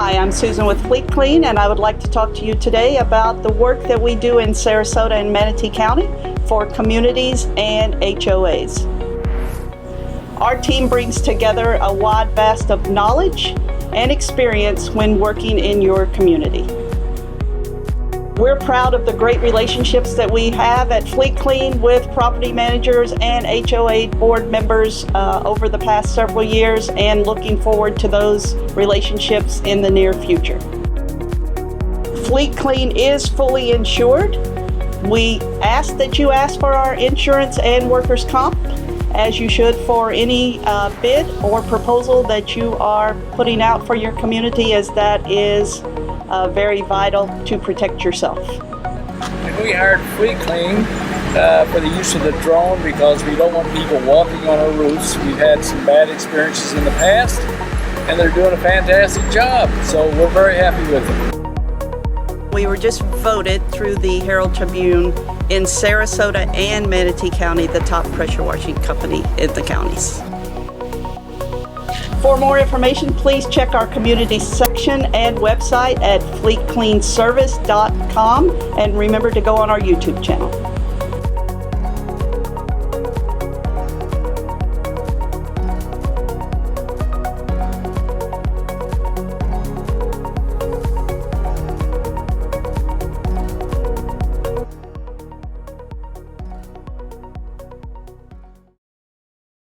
Hi, I'm Susan with Kleen, and I would like to talk to you today about the work that we do in Sarasota and Manatee County for communities and HOAs. Our team brings together a wide vast of knowledge and experience when working in your community. We're proud of the great relationships that we have at Kleen with property managers and HOA board members over the past several years, and looking forward to those relationships in the near future. Kleen is fully insured. We ask that you ask for our insurance and workers' comp, as you should for any bid or proposal that you are putting out for your community, as that is very vital to protect yourself. And we hired Kleen for the use of the drone because we don't want people walking on our roofs. We've had some bad experiences in the past, and they're doing a fantastic job, so we're very happy with them. We were just voted through the Herald Tribune in Sarasota and Manatee County the top pressure washing company in the counties. For more information, please check our community section and website at fleetcleanservice.com, and remember to go on our YouTube channel.